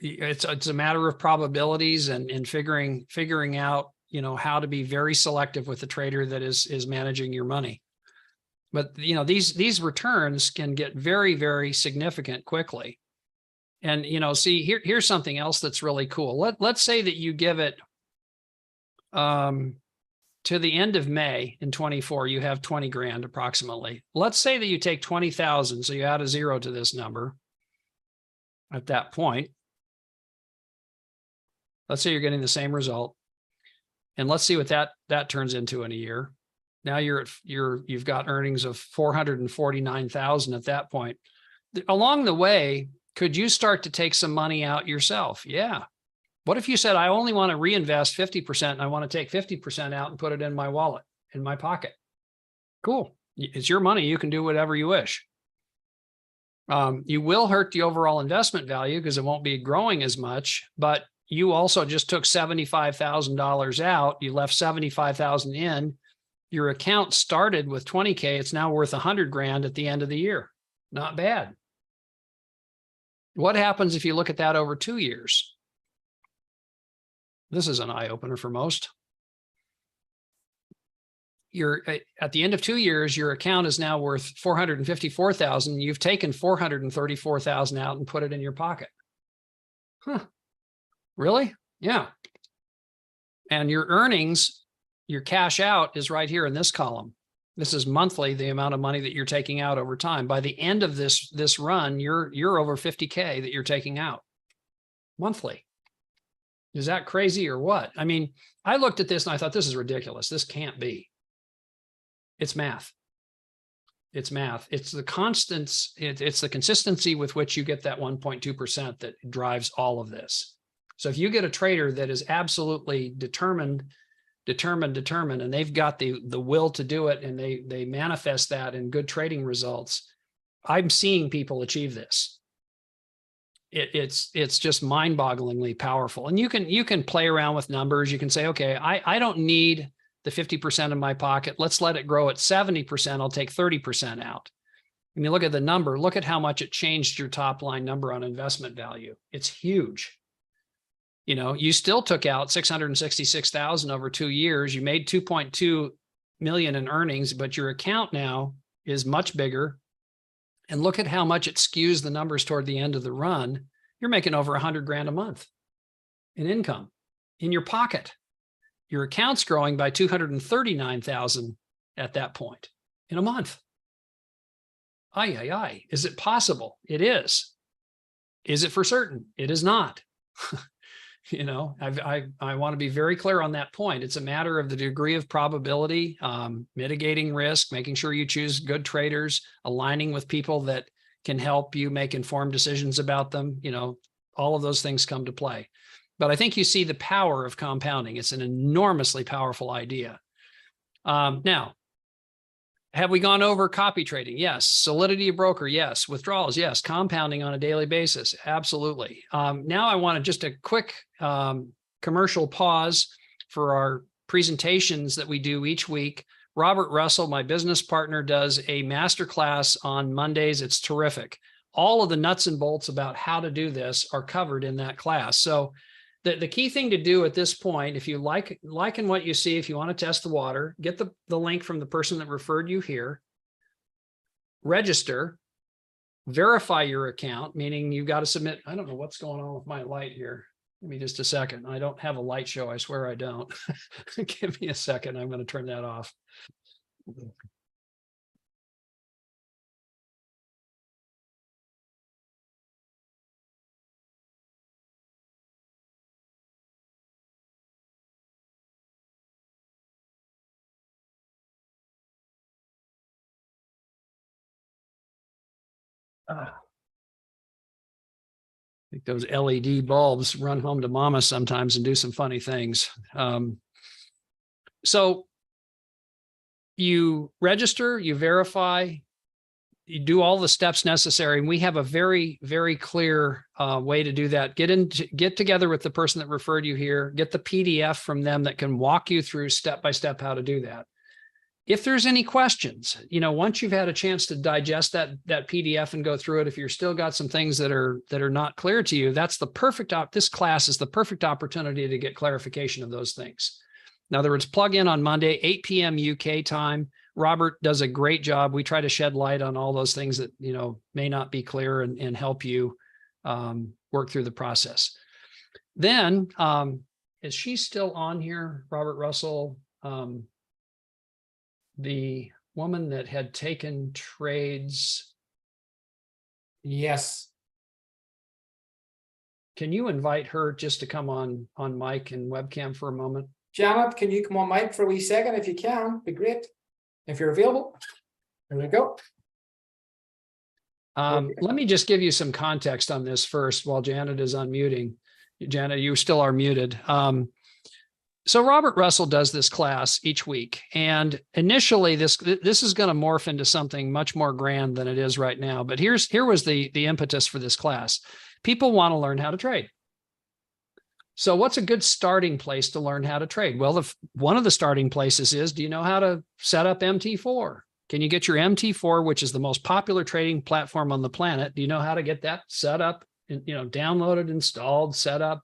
[SPEAKER 1] It's a matter of probabilities and figuring out, how to be very selective with the trader that is managing your money. But, these returns can get very, very significant quickly. And, see, here's something else that's really cool. Let's say that you give it to the end of May in 24, you have 20 grand approximately. Let's say that you take 20,000. So you add a 0 to this number at that point. Let's say you're getting the same result. And let's see what that turns into in a year. Now you've got earnings of 449,000 at that point. Along the way, could you start to take some money out yourself? Yeah. What if you said, I only want to reinvest 50% and I want to take 50% out and put it in my wallet, in my pocket? Cool. It's your money. You can do whatever you wish. You will hurt the overall investment value because it won't be growing as much, but you also just took $75,000 out. You left 75,000 in. Your account started with 20K. It's now worth 100 grand at the end of the year. Not bad. What happens if you look at that over 2 years? This is an eye opener for most. At the end of 2 years, your account is now worth 454,000. You've taken 434,000 out and put it in your pocket. Huh. Really? Yeah. And your earnings, your cash out is right here in this column. This is monthly, the amount of money that you're taking out over time. By the end of this run, you're over 50K that you're taking out monthly. Is that crazy or what? I mean, I looked at this and I thought, this is ridiculous. This can't be. It's math. It's math. It's the constants. It's the consistency with which you get that 1.2% that drives all of this. So if you get a trader that is absolutely determined, and they've got the will to do it, and they manifest that in good trading results, I'm seeing people achieve this. It's just mind-bogglingly powerful. And you can play around with numbers. You can say, okay, I don't need the 50% in my pocket. Let's let it grow at 70%. I'll take 30% out. When you look at the number, look at how much it changed your top line number on investment value. It's huge. You know, you still took out 666,000 over 2 years. You made 2.2 million in earnings, but your account now is much bigger. And look at how much it skews the numbers toward the end of the run. You're making over 100 grand a month in income in your pocket. Your account's growing by 239,000 at that point in a month. Aye. Is it possible? It is. Is it for certain? It is not. You know, I want to be very clear on that point. It's a matter of the degree of probability, mitigating risk, making sure you choose good traders, aligning with people that can help you make informed decisions about them. You know, all of those things come to play. But I think you see the power of compounding. It's an enormously powerful idea. Now, have we gone over copy trading? Yes. Solidity of broker? Yes. Withdrawals? Yes. Compounding on a daily basis? Absolutely. Now I want to just a quick commercial pause for our presentations that we do each week. Robert Russell, my business partner, does a masterclass on Mondays. It's terrific. All of the nuts and bolts about how to do this are covered in that class. So the key thing to do at this point, if you liking what you see, if you want to test the water, get the link from the person that referred you here, register, verify your account, meaning you've got to submit. I don't know what's going on with my light here. Give me just a second. I don't have a light show. I swear I don't. Give me a second. I'm going to turn that off. I think those LED bulbs run home to mama sometimes and do some funny things. So you register, you verify, you do all the steps necessary. And we have a very, very clear way to do that. Get together with the person that referred you here, get the PDF from them that can walk you through step-by-step how to do that. If there's any questions, you know, once you've had a chance to digest that PDF and go through it, if you're still got some things that are not clear to you, that's the perfect this class is the perfect opportunity to get clarification of those things. In other words, plug in on Monday, 8 p.m. UK time. Robert does a great job. We try to shed light on all those things that, you know, may not be clear and help you work through the process. Then, is she still on here, Robert Russell? The woman that had taken trades.
[SPEAKER 2] Yes.
[SPEAKER 1] Can you invite her just to come on mic and webcam for a moment?
[SPEAKER 2] Janet, can you come on mic for a wee second if you can? Be great. If you're available, there we go.
[SPEAKER 1] Let me just give you some context on this first while Janet is unmuting. Janet, you still are muted. So Robert Russell does this class each week. And initially this is going to morph into something much more grand than it is right now. But here was the impetus for this class. People want to learn how to trade. So what's a good starting place to learn how to trade? Well, one of the starting places is, do you know how to set up MT4? Can you get your MT4, which is the most popular trading platform on the planet? Do you know how to get that set up, and, downloaded, installed, set up,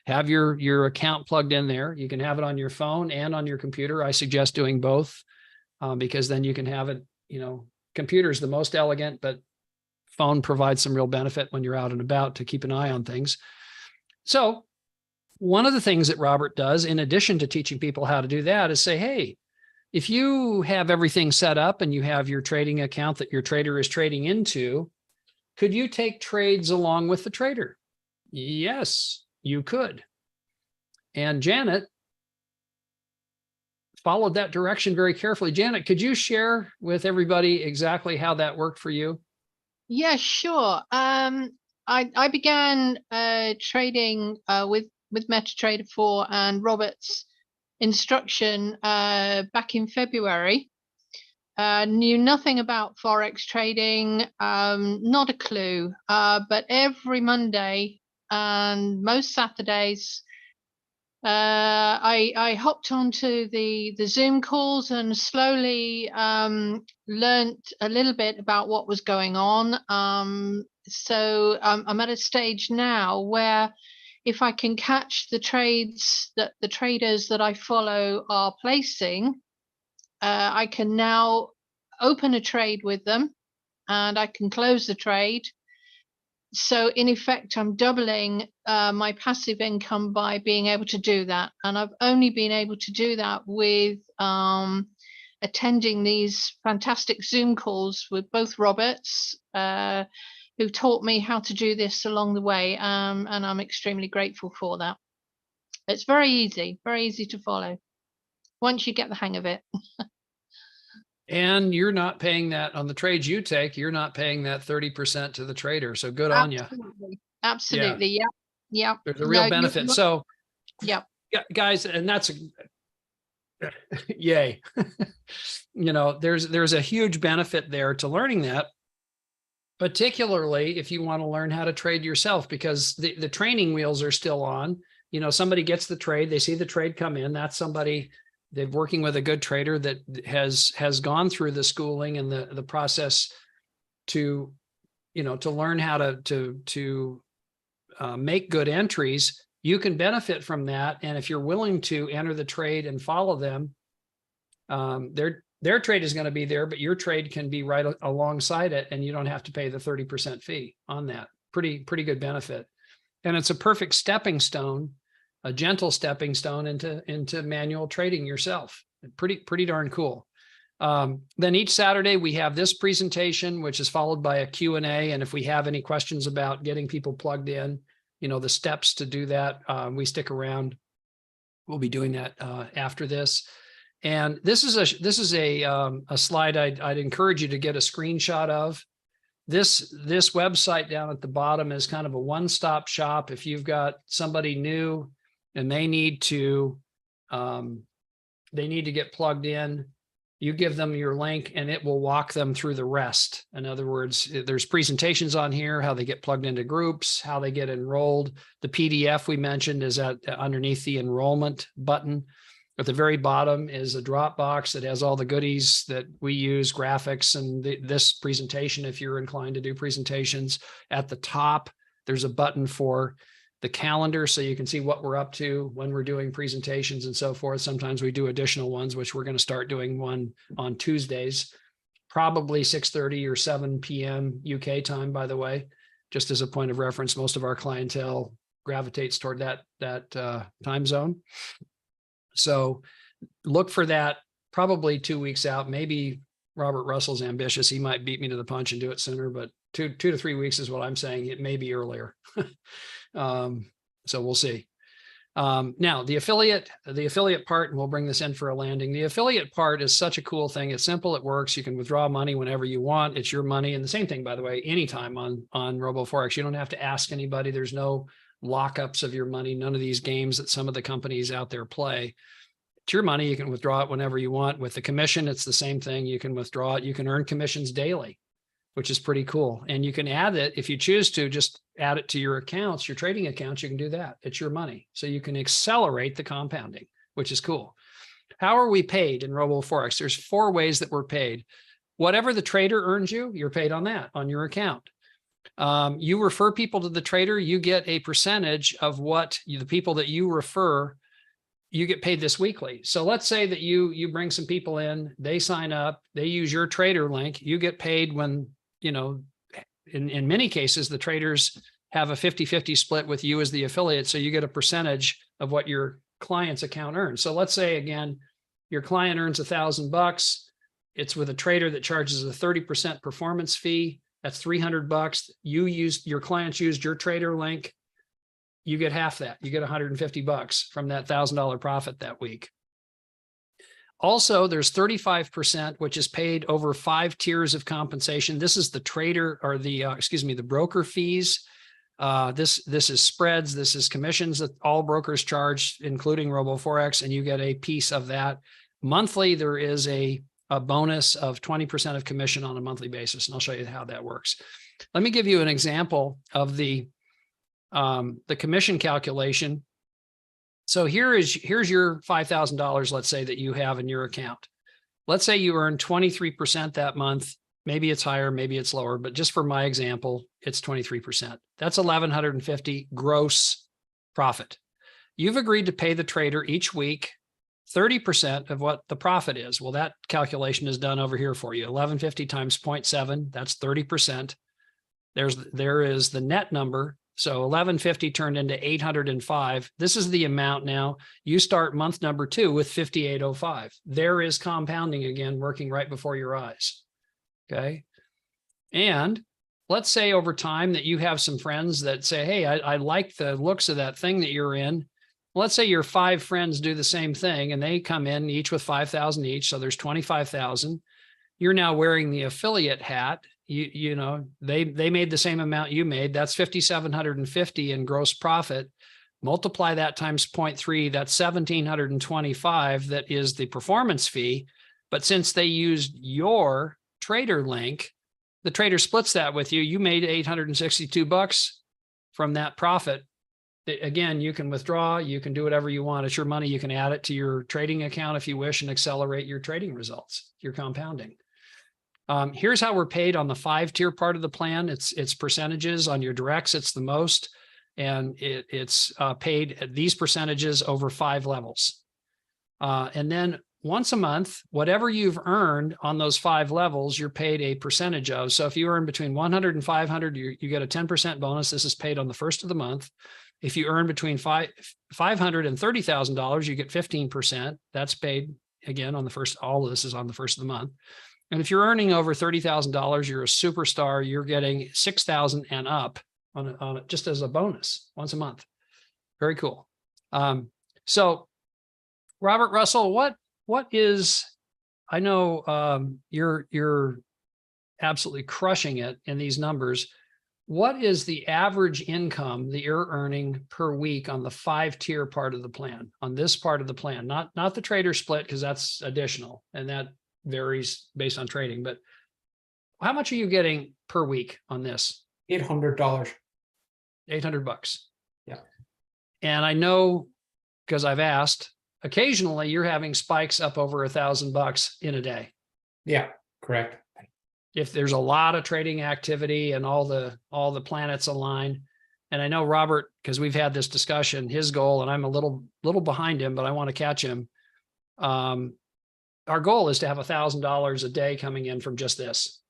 [SPEAKER 1] have your account plugged in there? You can have it on your phone and on your computer. I suggest doing both because then you can have it, computer is the most elegant, but phone provides some real benefit when you're out and about to keep an eye on things. So one of the things that Robert does, in addition to teaching people how to do that, is say, hey, if you have everything set up and you have your trading account that your trader is trading into, could you take trades along with the trader? Yes, you could. And Janet followed that direction very carefully. Janet, could you share with everybody exactly how that worked for you?
[SPEAKER 3] Yeah, sure. I began trading with MetaTrader 4 and Robert's instruction back in February. Knew nothing about Forex trading, not a clue. But every Monday and most Saturdays, I hopped onto the Zoom calls and slowly learned a little bit about what was going on. So I'm at a stage now where if I can catch the trades that the traders that I follow are placing, I can now open a trade with them and I can close the trade. So in effect, I'm doubling my passive income by being able to do that. And I've only been able to do that with attending these fantastic Zoom calls with both Roberts, who taught me how to do this along the way. And I'm extremely grateful for that. It's very easy to follow once you get the hang of it.
[SPEAKER 1] And you're not paying that on the trades you take. You're not paying that 30% to the trader. So good on you.
[SPEAKER 3] Absolutely. Yeah. Yeah.
[SPEAKER 1] There's a real benefit. So
[SPEAKER 3] yeah,
[SPEAKER 1] guys, and that's yay. There's a huge benefit there to learning that, particularly if you want to learn how to trade yourself, because the training wheels are still on. Somebody gets the trade, they see the trade come in. That's somebody they're working with a good trader that has gone through the schooling and the process to learn how to make good entries. You can benefit from that. And if you're willing to enter the trade and follow them, their trade is going to be there, but your trade can be right alongside it. And you don't have to pay the 30% fee on that. Pretty good benefit. And it's a perfect stepping stone, a gentle stepping stone into manual trading yourself. Pretty darn cool. Then each Saturday we have this presentation, which is followed by a Q&A. And if we have any questions about getting people plugged in, the steps to do that, we stick around. We'll be doing that after this. And this is a slide I'd encourage you to get a screenshot of. This website down at the bottom is kind of a one-stop shop. If you've got somebody new and they need to get plugged in, you give them your link and it will walk them through the rest. In other words, there's presentations on here, how they get plugged into groups, how they get enrolled. The PDF we mentioned is underneath the enrollment button. At the very bottom is a drop box that has all the goodies that we use, graphics, and this presentation, if you're inclined to do presentations. At the top, there's a button for the calendar, so you can see what we're up to when we're doing presentations and so forth. Sometimes we do additional ones, which we're going to start doing one on Tuesdays, probably 6:30 or 7 p.m. UK time, by the way, just as a point of reference. Most of our clientele gravitates toward that time zone. So look for that probably 2 weeks out. Maybe Robert Russell's ambitious. He might beat me to the punch and do it sooner, but two to 3 weeks is what I'm saying. It may be earlier. So we'll see. Now the affiliate part, and we'll bring this in for a landing. The affiliate part is such a cool thing. It's simple. It works. You can withdraw money whenever you want. It's your money. And the same thing, by the way, anytime on RoboForex, you don't have to ask anybody. There's no lockups of your money. None of these games that some of the companies out there play. It's your money. You can withdraw it whenever you want. With the commission, it's the same thing. You can withdraw it. You can earn commissions daily, which is pretty cool. And you can add it if you choose to, just add it to your accounts, your trading accounts. You can do that. It's your money. So you can accelerate the compounding, which is cool. How are we paid in RoboForex? There's 4 ways that we're paid. Whatever the trader earns you, you're paid on that, on your account. You refer people to the trader, you get a percentage of what the people that you refer, you get paid this weekly. So let's say that you bring some people in, they sign up, they use your trader link, you get paid when, you know, in many cases, the traders have a 50-50 split with you as the affiliate. So you get a percentage of what your client's account earns. So let's say, again, your client earns $1,000. It's with a trader that charges a 30% performance fee. That's $300. Your clients used your trader link. You get half that. You get $150 from that $1,000 profit that week. Also, there's 35%, which is paid over 5 tiers of compensation. This is the trader or the broker fees. This is spreads. This is commissions that all brokers charge, including RoboForex, and you get a piece of that. Monthly, there is a bonus of 20% of commission on a monthly basis, and I'll show you how that works. Let me give you an example of the commission calculation. So here's your $5,000, let's say, that you have in your account. Let's say you earn 23% that month. Maybe it's higher, maybe it's lower, but just for my example, it's 23%. That's $1,150 gross profit. You've agreed to pay the trader each week 30% of what the profit is. Well, that calculation is done over here for you. 1,150 times 0.7, that's 30%. There is the net number. So 1,150 turned into 805. This is the amount now. You start month number 2 with 5,805. There is compounding again, working right before your eyes. Okay. And let's say over time that you have some friends that say, hey, I like the looks of that thing that you're in. Let's say your 5 friends do the same thing and they come in each with 5,000 each. So there's 25,000. You're now wearing the affiliate hat. You know, they made the same amount you made. That's 5,750 in gross profit. Multiply that times 0.3. That's 1,725. That is the performance fee. But since they used your trader link, the trader splits that with you. You made $862 from that profit. Again, you can withdraw. You can do whatever you want. It's your money. You can add it to your trading account if you wish and accelerate your trading results, your compounding. Here's how we're paid on the 5-tier part of the plan. It's percentages. On your directs, it's the most, and it's paid at these percentages over 5 levels. And then once a month, whatever you've earned on those 5 levels, you're paid a percentage of. So if you earn between 100 and 500, you get a 10% bonus. This is paid on the first of the month. If you earn between $500 and $30,000, you get 15%. That's paid again on the first. All of this is on the first of the month. And if you're earning over $30,000, you're a superstar. You're getting 6,000 and up on just as a bonus once a month. Very cool. So, Robert Russell, what is? I know you're absolutely crushing it in these numbers. What is the average income that you're earning per week on the 5-tier part of the plan? On this part of the plan, not the trader split, because that's additional and that varies based on trading, but how much are you getting per week on this?
[SPEAKER 2] $800.
[SPEAKER 1] $800.
[SPEAKER 2] Yeah.
[SPEAKER 1] And I know, because I've asked, occasionally you're having spikes up over $1,000 in a day.
[SPEAKER 2] Yeah, correct.
[SPEAKER 1] If there's a lot of trading activity and all the planets align. And I know Robert, because we've had this discussion, his goal, and I'm a little behind him, but I want to catch him. Our goal is to have $1,000 a day coming in from just this,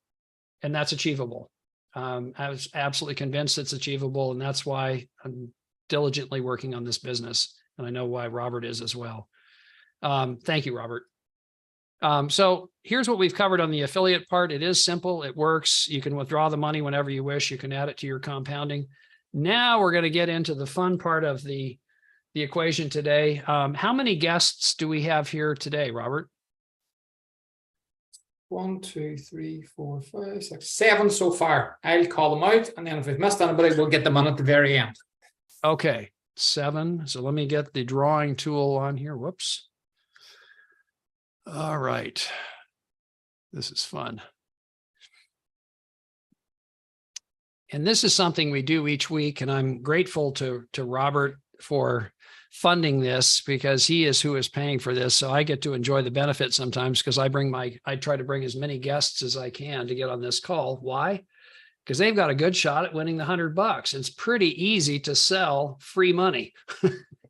[SPEAKER 1] and that's achievable. I was absolutely convinced it's achievable, and that's why I'm diligently working on this business. And I know why Robert is as well. Thank you, Robert. So here's what we've covered on the affiliate part. It is simple. It works. You can withdraw the money whenever you wish. You can add it to your compounding. Now we're going to get into the fun part of the the equation today. How many guests do we have here today, Robert?
[SPEAKER 2] 1, 2, 3, 4, 5, 6, 7 so far. I'll call them out, and then if we've missed anybody, we'll get them on at the very end.
[SPEAKER 1] Okay, 7. So let me get the drawing tool on here. Whoops. All right. This is fun. And this is something we do each week, and I'm grateful to Robert for funding this, because he is who is paying for this. So I get to enjoy the benefit sometimes, because I try to bring as many guests as I can to get on this call. Why? Because they've got a good shot at winning the $100. It's pretty easy to sell free money.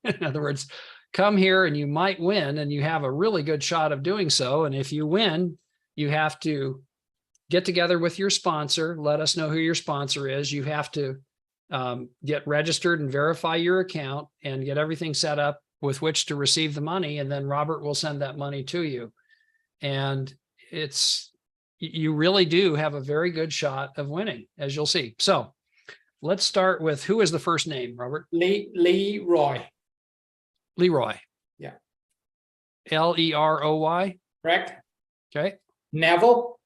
[SPEAKER 1] In other words, come here and you might win, and you have a really good shot of doing so. And if you win, you have to get together with your sponsor, let us know who your sponsor is. You have to get registered and verify your account and get everything set up with which to receive the money. And then Robert will send that money to you. And you really do have a very good shot of winning, as you'll see. So let's start with, who is the first name, Robert?
[SPEAKER 2] Leroy.
[SPEAKER 1] Leroy.
[SPEAKER 2] Yeah.
[SPEAKER 1] Leroy.
[SPEAKER 2] Correct.
[SPEAKER 1] Okay.
[SPEAKER 2] Neville.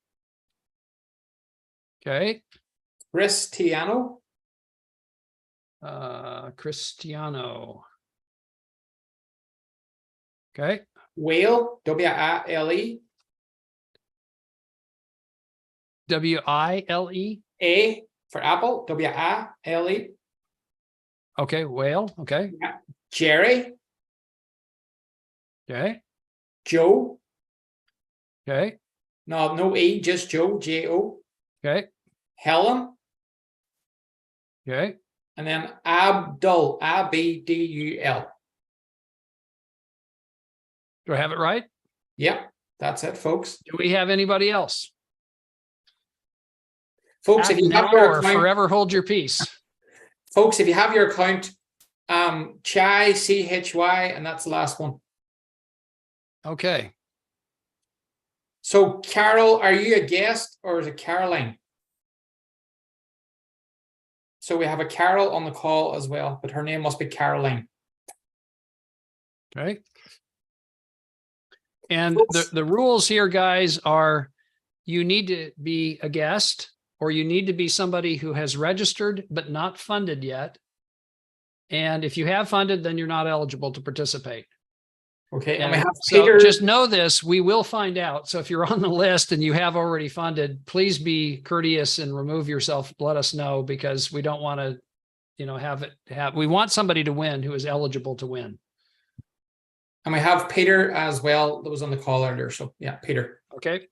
[SPEAKER 1] Okay.
[SPEAKER 2] Cristiano.
[SPEAKER 1] Cristiano. Okay.
[SPEAKER 2] Whale. W-A-L-E.
[SPEAKER 1] W-I-L-E.
[SPEAKER 2] A for apple. W-A-L-E.
[SPEAKER 1] Okay. Whale. Okay.
[SPEAKER 2] Yeah. Jerry.
[SPEAKER 1] Okay.
[SPEAKER 2] Joe.
[SPEAKER 1] Okay.
[SPEAKER 2] No E, just Joe. J-O.
[SPEAKER 1] Okay.
[SPEAKER 2] Helen.
[SPEAKER 1] Okay.
[SPEAKER 2] And then Abdul. A-B-D-U-L.
[SPEAKER 1] Do I have it right?
[SPEAKER 2] Yep. That's it, folks.
[SPEAKER 1] Do we have anybody else?
[SPEAKER 2] Folks, if you
[SPEAKER 1] Now
[SPEAKER 2] have your
[SPEAKER 1] or
[SPEAKER 2] account,
[SPEAKER 1] forever hold your peace.
[SPEAKER 2] folks, if you have your account, Chai, C-H-Y, and that's the last one.
[SPEAKER 1] Okay.
[SPEAKER 2] So, Carol, are you a guest or is it Caroline? So we have a Carol on the call as well, but her name must be Caroline.
[SPEAKER 1] Okay. And
[SPEAKER 2] Folks.
[SPEAKER 1] the rules here, guys, are you need to be a guest, or you need to be somebody who has registered but not funded yet. And if you have funded, then you're not eligible to participate.
[SPEAKER 2] Okay, and
[SPEAKER 1] And
[SPEAKER 2] we have
[SPEAKER 1] so
[SPEAKER 2] Peter.
[SPEAKER 1] just know this, we will find out. So if you're on the list and you have already funded, please be courteous and remove yourself. Let us know, because we don't want to, we want somebody to win who is eligible to win.
[SPEAKER 2] And we have Peter as well that was on the call earlier. So yeah, Peter.
[SPEAKER 1] Okay.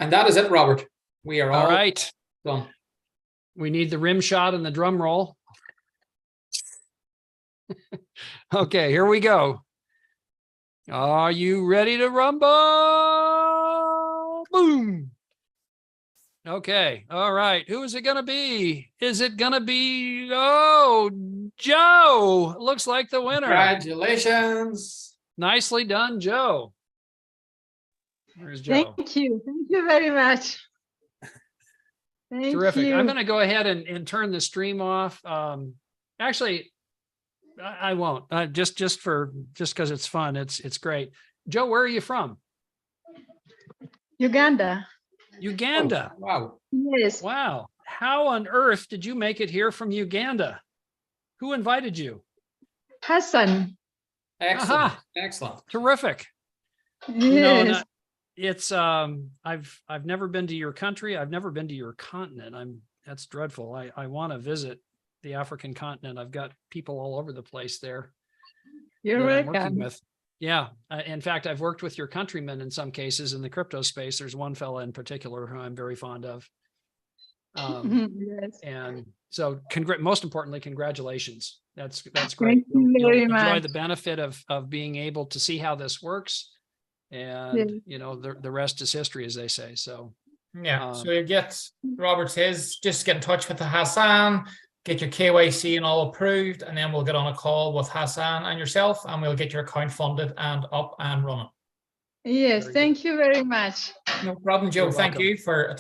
[SPEAKER 2] And that is it, Robert. We are
[SPEAKER 1] All right.
[SPEAKER 2] done.
[SPEAKER 1] We need the rim shot and the drum roll. Okay, here we go. Are you ready to rumble? Boom. Okay. All right. Who is it going to be? Is it going to be, Joe? Looks like the winner.
[SPEAKER 2] Congratulations.
[SPEAKER 1] Nicely done, Joe. Where's Joe?
[SPEAKER 3] Thank you. Thank you very much. Thank
[SPEAKER 1] Terrific.
[SPEAKER 3] you.
[SPEAKER 1] I'm going to go ahead and turn the stream off. Actually, I won't. Just because it's fun. It's great. Joe, where are you from?
[SPEAKER 3] Uganda.
[SPEAKER 1] Uganda.
[SPEAKER 2] Oh, wow.
[SPEAKER 3] Yes.
[SPEAKER 1] Wow. How on earth did you make it here from Uganda? Who invited you?
[SPEAKER 3] Hassan.
[SPEAKER 2] Excellent.
[SPEAKER 1] Aha.
[SPEAKER 2] Excellent.
[SPEAKER 1] Terrific.
[SPEAKER 3] Yes.
[SPEAKER 1] It's I've never been to your country. I've never been to your continent. That's dreadful. I want to visit the African continent. I've got people all over the place there.
[SPEAKER 3] You're
[SPEAKER 1] that I'm working
[SPEAKER 3] welcome.
[SPEAKER 1] with. Yeah. In fact, I've worked with your countrymen in some cases in the crypto space. There's one fella in particular who I'm very fond of.
[SPEAKER 3] Yes.
[SPEAKER 1] And so most importantly, congratulations. That's great.
[SPEAKER 3] Thank you
[SPEAKER 1] You'll
[SPEAKER 3] very
[SPEAKER 1] enjoy
[SPEAKER 3] much.
[SPEAKER 1] the benefit of being able to see how this works. And, the rest is history, as they say. So,
[SPEAKER 2] Yeah. So you get, Robert says, just get in touch with the Hassan, get your KYC and all approved, and then we'll get on a call with Hassan and yourself, and we'll get your account funded and up and running.
[SPEAKER 3] Yes.
[SPEAKER 1] Very
[SPEAKER 3] Thank you very much.
[SPEAKER 2] No problem, Joe.
[SPEAKER 1] You're
[SPEAKER 2] Thank
[SPEAKER 1] welcome.
[SPEAKER 2] you for